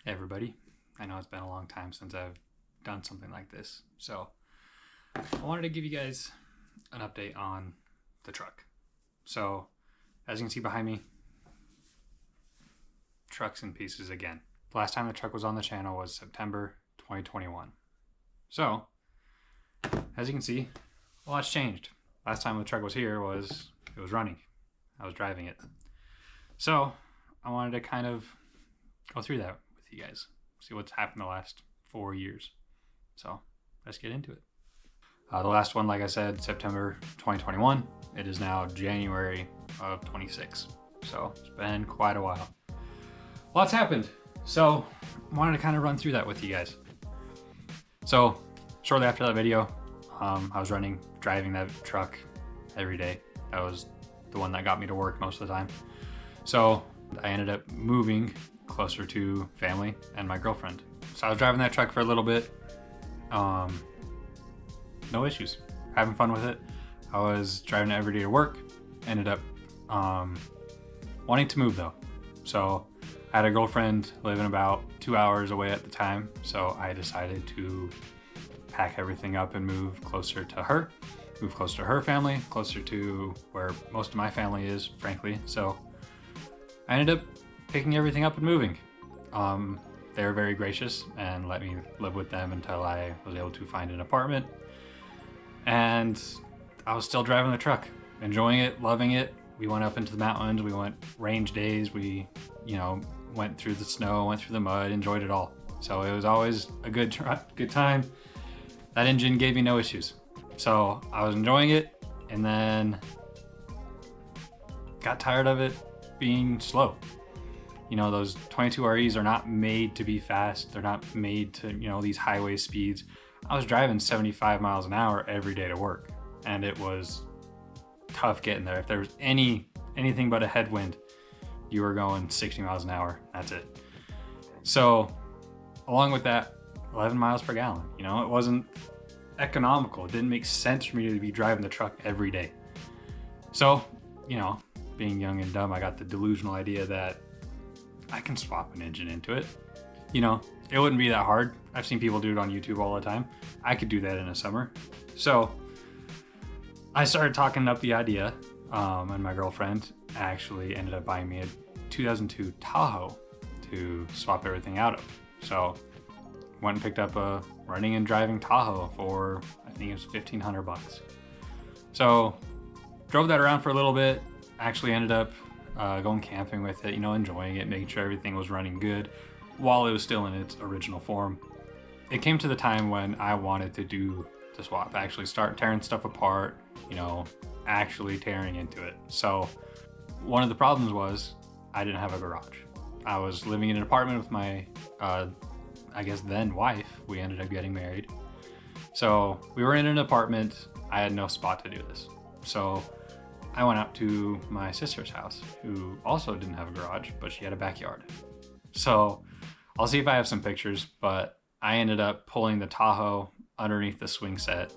Hey everybody, I know it's been a long time since I've done something like this, so I wanted to give you guys an update on the truck. So, as you can see behind me, truck's in pieces again. The last time the truck was on the channel was September 2021. So, as you can see, a lot's changed. Last time the truck was here it was running. I was driving it. So, I wanted to kind of go through that with you guys. See what's happened the last 4 years. So let's get into it. The last one, like I said, September 2021. It is now January of 26. So it's been quite a while. Lots happened. So I wanted to kind of run through that with you guys. So shortly after that video, I was driving that truck every day. That was the one that got me to work most of the time. So I ended up moving closer to family and my girlfriend. So I was driving that truck for a little bit. No issues, having fun with it. I was driving it every day to work. Ended up wanting to move though. So I had a girlfriend living about 2 hours away at the time. So I decided to pack everything up and move closer to her, move closer to her family, closer to where most of my family is, frankly. So I ended up picking everything up and moving. They were very gracious and let me live with them until I was able to find an apartment. And I was still driving the truck, enjoying it, loving it. We went up into the mountains, we went range days, we, went through the snow, went through the mud, enjoyed it all. So it was always a good time. That engine gave me no issues. So I was enjoying it and then got tired of it being slow. Those 22REs are not made to be fast. They're not made to, these highway speeds. I was driving 75 miles an hour every day to work, and it was tough getting there. If there was anything but a headwind, you were going 60 miles an hour. That's it. So along with that, 11 miles per gallon, it wasn't economical. It didn't make sense for me to be driving the truck every day. So, being young and dumb, I got the delusional idea that I can swap an engine into it. It wouldn't be that hard. I've seen people do it on YouTube all the time. I could do that in a summer. So I started talking up the idea, and my girlfriend actually ended up buying me a 2002 Tahoe to swap everything out of. So went and picked up a running and driving Tahoe for, I think it was $1,500. So drove that around for a little bit, actually ended up going camping with it, enjoying it, making sure everything was running good while it was still in its original form. It came to the time when I wanted to do the swap, actually start tearing stuff apart, actually tearing into it. So one of the problems was I didn't have a garage. I was living in an apartment with my, I guess then wife. We ended up getting married. So we were in an apartment. I had no spot to do this. So I went out to my sister's house, who also didn't have a garage, but she had a backyard. So I'll see if I have some pictures, but I ended up pulling the Tahoe underneath the swing set,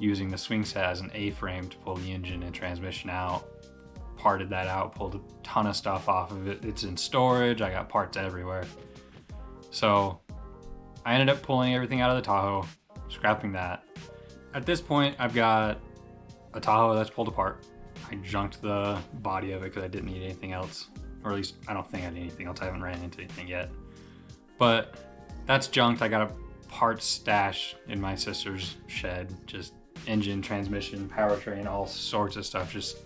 using the swing set as an A-frame to pull the engine and transmission out, parted that out, pulled a ton of stuff off of it. It's in storage, I got parts everywhere. So I ended up pulling everything out of the Tahoe, scrapping that. At this point, I've got a Tahoe that's pulled apart. I junked the body of it because I didn't need anything else, or at least I don't think I need anything else. I haven't ran into anything yet, but that's junked. I got a parts stash in my sister's shed, just engine, transmission, powertrain, all sorts of stuff just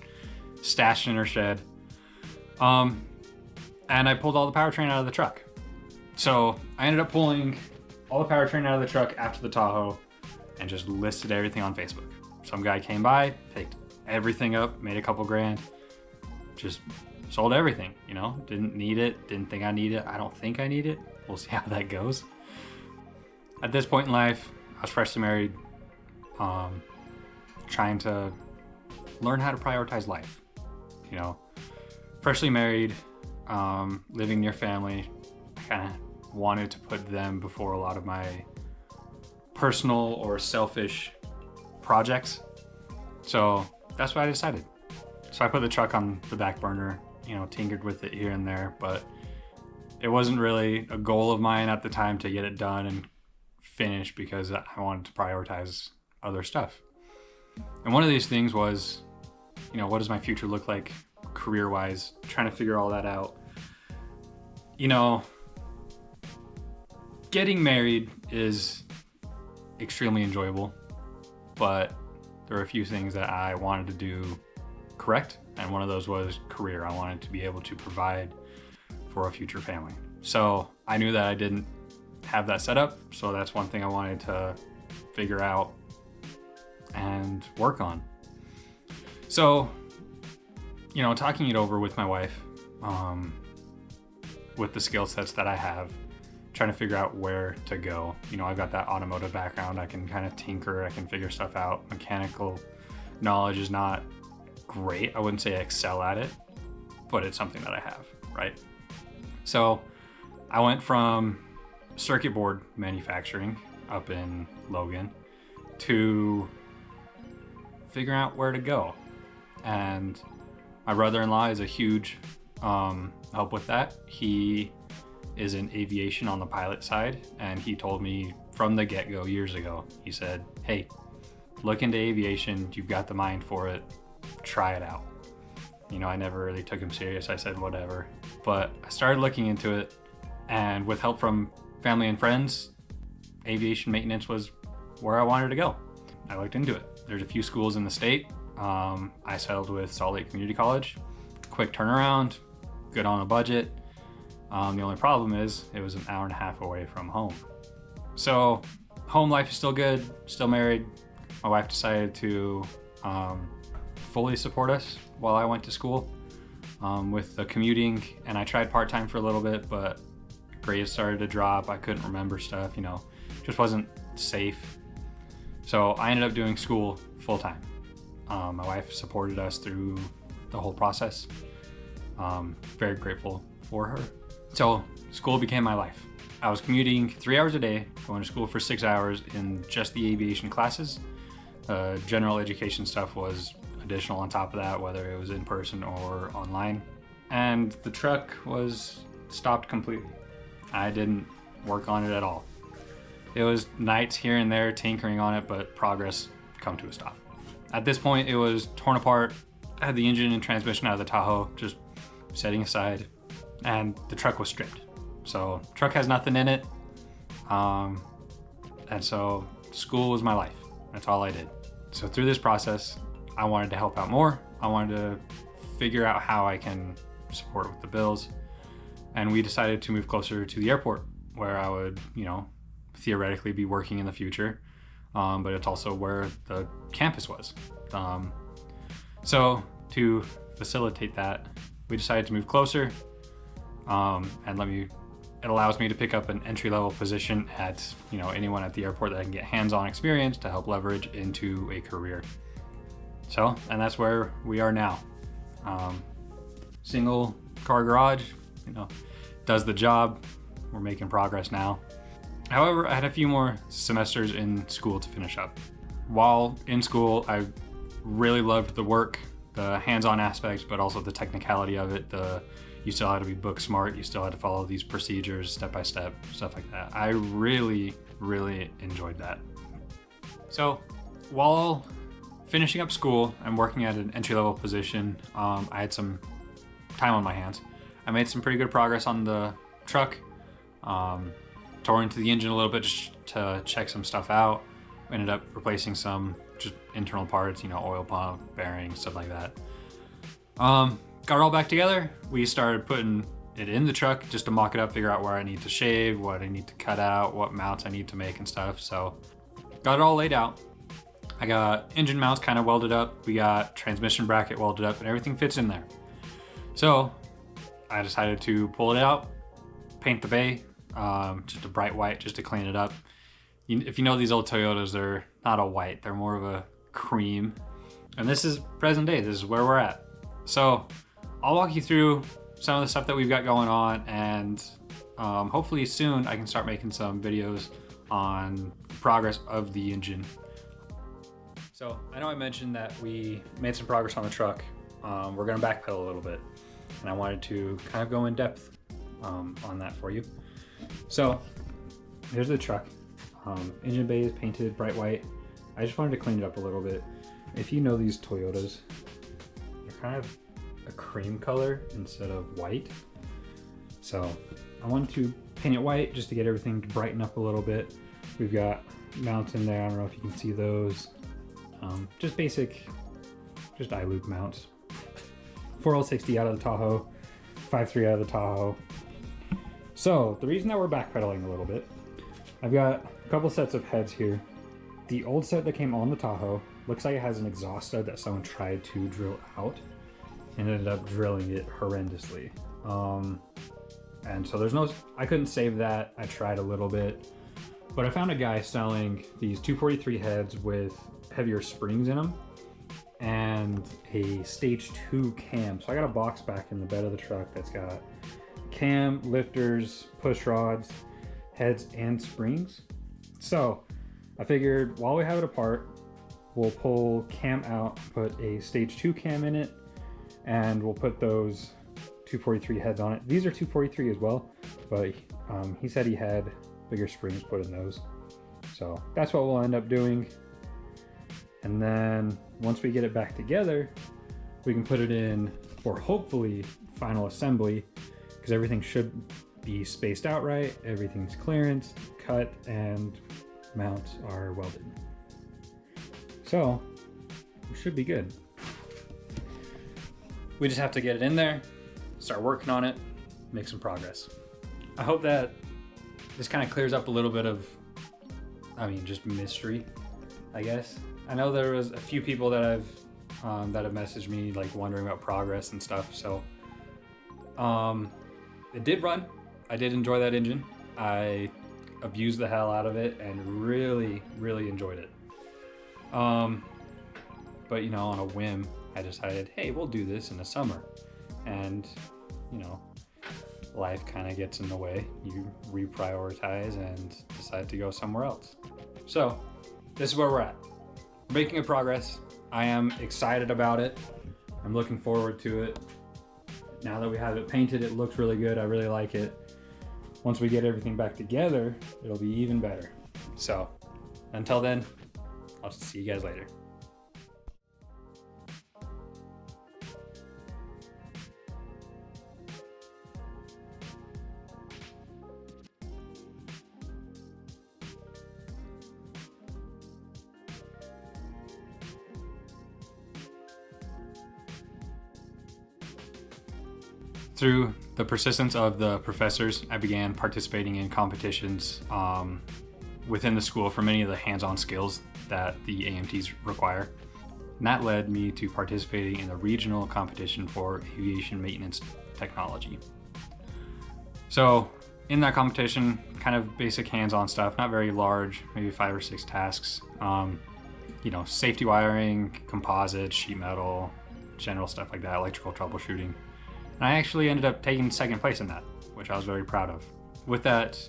stashed in her shed. And I pulled all the powertrain out of the truck. So I ended up pulling all the powertrain out of the truck after the Tahoe and just listed everything on Facebook. Some guy came by, picked everything up, made a couple grand, just sold everything, didn't need it, didn't think I need it. I don't think I need it. We'll see how that goes. At this point in life, I was freshly married, trying to learn how to prioritize life, freshly married, living near family. I kind of wanted to put them before a lot of my personal or selfish projects. So that's what I decided. So I put the truck on the back burner, tinkered with it here and there, but it wasn't really a goal of mine at the time to get it done and finished because I wanted to prioritize other stuff. And one of these things was, what does my future look like career-wise? Trying to figure all that out. Getting married is extremely enjoyable, but there were a few things that I wanted to do correct, and one of those was career. I wanted to be able to provide for a future family. So I knew that I didn't have that set up, so that's one thing I wanted to figure out and work on. So, talking it over with my wife, with the skill sets that I have, trying to figure out where to go. I've got that automotive background. I can kind of tinker, I can figure stuff out. Mechanical knowledge is not great. I wouldn't say I excel at it, but it's something that I have, right? So I went from circuit board manufacturing up in Logan to figuring out where to go. And my brother-in-law is a huge help with that. He is in aviation on the pilot side, and he told me from the get-go years ago, he said, hey, look into aviation, you've got the mind for it, try it out. I never really took him serious. I said whatever, but I started looking into it, and with help from family and friends, aviation maintenance was where I wanted to go. I looked into it. There's a few schools in the state. I settled with Salt Lake Community College. Quick turnaround, good on a budget. The only problem is it was an hour and a half away from home. So home life is still good, still married. My wife decided to fully support us while I went to school with the commuting, and I tried part-time for a little bit, but grades started to drop. I couldn't remember stuff, just wasn't safe. So I ended up doing school full-time. My wife supported us through the whole process. Very grateful for her. So school became my life. I was commuting 3 hours a day, going to school for 6 hours in just the aviation classes. General education stuff was additional on top of that, whether it was in person or online. And the truck was stopped completely. I didn't work on it at all. It was nights here and there tinkering on it, but progress come to a stop. At this point, it was torn apart. I had the engine and transmission out of the Tahoe, just setting aside, and the truck was stripped. So truck has nothing in it. And so school was my life. That's all I did. So through this process, I wanted to help out more. I wanted to figure out how I can support with the bills. And we decided to move closer to the airport where I would, theoretically be working in the future. But it's also where the campus was. So to facilitate that, we decided to move closer. And it allows me to pick up an entry-level position at, anyone at the airport that I can get hands-on experience to help leverage into a career. So, and that's where we are now. Single car garage, does the job. We're making progress now. However, I had a few more semesters in school to finish up. While in school, I really loved the work, the hands-on aspects, but also the technicality of it. You still had to be book smart. You still had to follow these procedures step by step, stuff like that. I really, really enjoyed that. So while finishing up school and working at an entry-level position, I had some time on my hands. I made some pretty good progress on the truck. Tore into the engine a little bit just to check some stuff out. Ended up replacing some just internal parts, oil pump, bearings, stuff like that. Got it all back together. We started putting it in the truck just to mock it up, figure out where I need to shave, what I need to cut out, what mounts I need to make and stuff. So got it all laid out. I got engine mounts kind of welded up. We got transmission bracket welded up, and everything fits in there. So I decided to pull it out, paint the bay, just a bright white just to clean it up. If you know these old Toyotas, they're not a white, they're more of a cream. And this is present day, this is where we're at. So I'll walk you through some of the stuff that we've got going on, and hopefully soon I can start making some videos on progress of the engine. So I know I mentioned that we made some progress on the truck. We're gonna backpedal a little bit, and I wanted to kind of go in depth on that for you. So here's the truck. Engine bay is painted bright white. I just wanted to clean it up a little bit. If you know these Toyotas, they're kind of a cream color instead of white. So I wanted to paint it white just to get everything to brighten up a little bit. We've got mounts in there. I don't know if you can see those. Just basic, just eye loop mounts. 4L60 out of the Tahoe, 5.3 out of the Tahoe. So the reason that we're backpedaling a little bit, I've got a couple sets of heads here. The old set that came on the Tahoe looks like it has an exhaust stud that someone tried to drill out and ended up drilling it horrendously. And so there's no, I couldn't save that. I tried a little bit, but I found a guy selling these 243 heads with heavier springs in them and a stage 2 cam. So I got a box back in the bed of the truck that's got cam, lifters, push rods, heads, and springs. So I figured while we have it apart, we'll pull cam out, put a stage 2 cam in it, and we'll put those 243 heads on it. These are 243 as well, but he said he had bigger springs put in those. So that's what we'll end up doing. And then once we get it back together, we can put it in for hopefully final assembly, because everything should be spaced out right, everything's clearanced, cut, and mounts are welded. So we should be good. We just have to get it in there, start working on it, make some progress. I hope that this kind of clears up a little bit of, just mystery, I guess. I know there was a few people that have messaged me like wondering about progress and stuff. So it did run. I did enjoy that engine. I abused the hell out of it and really, really enjoyed it. But on a whim, I decided, hey, we'll do this in the summer. And life kind of gets in the way. You reprioritize and decide to go somewhere else. So this is where we're at. We're making a progress. I am excited about it. I'm looking forward to it. Now that we have it painted, it looks really good. I really like it. Once we get everything back together, it'll be even better. So until then, I'll see you guys later. Through the persistence of the professors, I began participating in competitions within the school for many of the hands-on skills that the AMTs require. And that led me to participating in the regional competition for aviation maintenance technology. So in that competition, kind of basic hands-on stuff, not very large, maybe 5 or 6 tasks. Safety wiring, composites, sheet metal, general stuff like that, electrical troubleshooting. And I actually ended up taking 2nd place in that, which I was very proud of. With that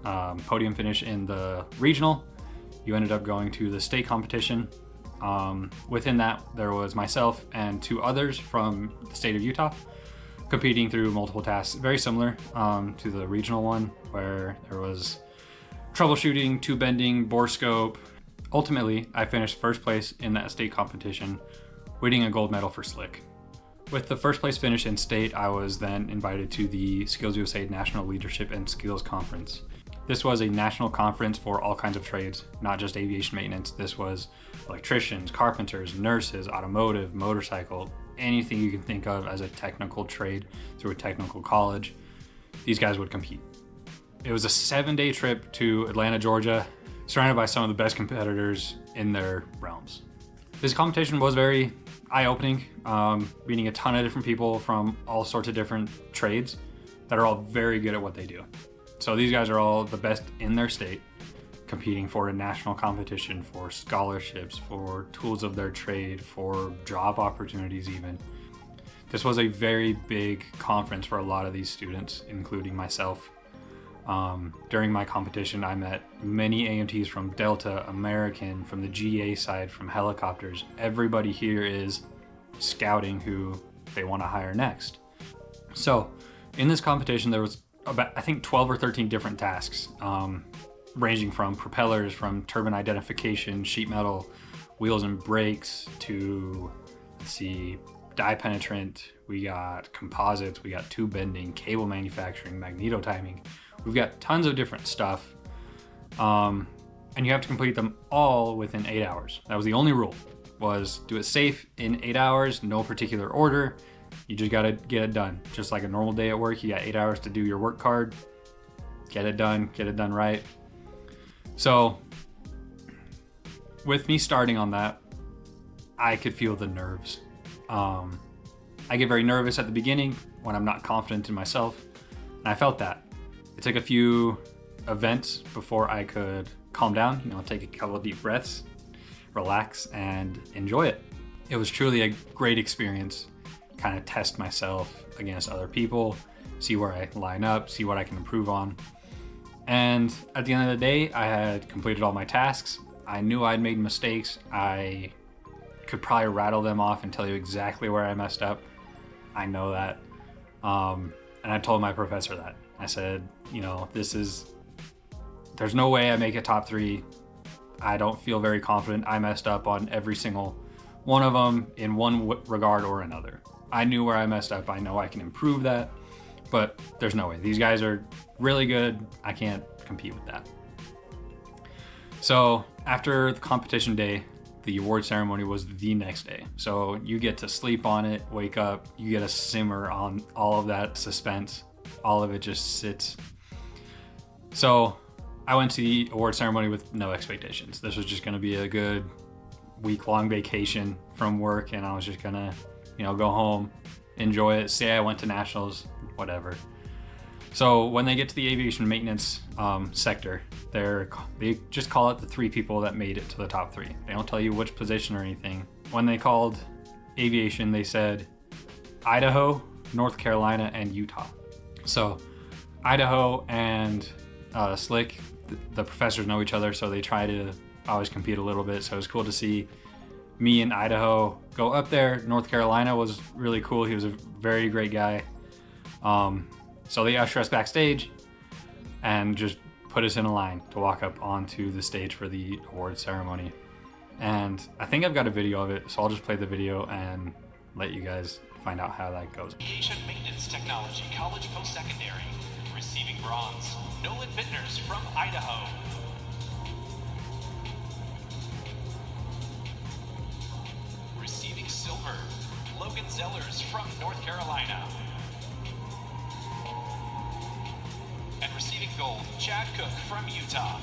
podium finish in the regional, you ended up going to the state competition. Within that, there was myself and 2 others from the state of Utah competing through multiple tasks, very similar to the regional one, where there was troubleshooting, tube bending, bore scope. Ultimately, I finished 1st place in that state competition, winning a gold medal for slick. With the 1st place finish in state, I was then invited to the Skills USA National Leadership and Skills Conference. This was a national conference for all kinds of trades, not just aviation maintenance. This was electricians, carpenters, nurses, automotive, motorcycle, anything you can think of as a technical trade through a technical college. These guys would compete. It was a 7-day trip to Atlanta, Georgia, surrounded by some of the best competitors in their realms. This competition was very eye-opening, meeting a ton of different people from all sorts of different trades that are all very good at what they do. So these guys are all the best in their state, competing for a national competition, for scholarships, for tools of their trade, for job opportunities even. This was a very big conference for a lot of these students, including myself. During my competition, I met many AMTs from Delta, American, from the GA side, from helicopters. Everybody here is scouting who they want to hire next. So in this competition, there was about, I think, 12 or 13 different tasks, ranging from propellers, from turbine identification, sheet metal, wheels and brakes, to, let's see, die penetrant. We got composites, we got tube bending, cable manufacturing, magneto timing. We've got tons of different stuff. And you have to complete them all within 8 hours. That was the only rule, was do it safe in 8 hours, no particular order. You just gotta get it done. Just like a normal day at work, you got 8 hours to do your work card. Get it done right. So with me starting on that, I could feel the nerves. I get very nervous at the beginning when I'm not confident in myself, and I felt that. It took a few events before I could calm down, take a couple of deep breaths, relax, and enjoy it. It was truly a great experience. Kind of test myself against other people, see where I line up, see what I can improve on. And at the end of the day, I had completed all my tasks. I knew I'd made mistakes. I could probably rattle them off and tell you exactly where I messed up. I know that. And I told my professor that. I said, there's no way I make it top 3. I don't feel very confident. I messed up on every single one of them in one regard or another. I knew where I messed up. I know I can improve that, but there's no way. These guys are really good. I can't compete with that. So after the competition day, the award ceremony was the next day. So you get to sleep on it, wake up, you get to simmer on all of that suspense. All of it just sits. So I went to the award ceremony with no expectations. This was just gonna be a good week-long vacation from work, and I was just gonna, go home, enjoy it, say I went to nationals, whatever. So when they get to the aviation maintenance sector, they just call it the 3 people that made it to the top 3. They don't tell you which position or anything. When they called aviation, they said Idaho, North Carolina, and Utah. So Idaho and Slick, the professors know each other, so they try to always compete a little bit. So it was cool to see me in Idaho go up there. North Carolina was really cool. He was a very great guy. So they usher us backstage and just put us in a line to walk up onto the stage for the award ceremony. And I think I've got a video of it, so I'll just play the video and let you guys find out how that goes. Aviation Maintenance Technology College Post-Secondary, receiving bronze, Nolan Bittners from Idaho. Receiving silver, Logan Zellers from North Carolina. And receiving gold, Chad Cook from Utah.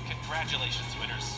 Congratulations, winners.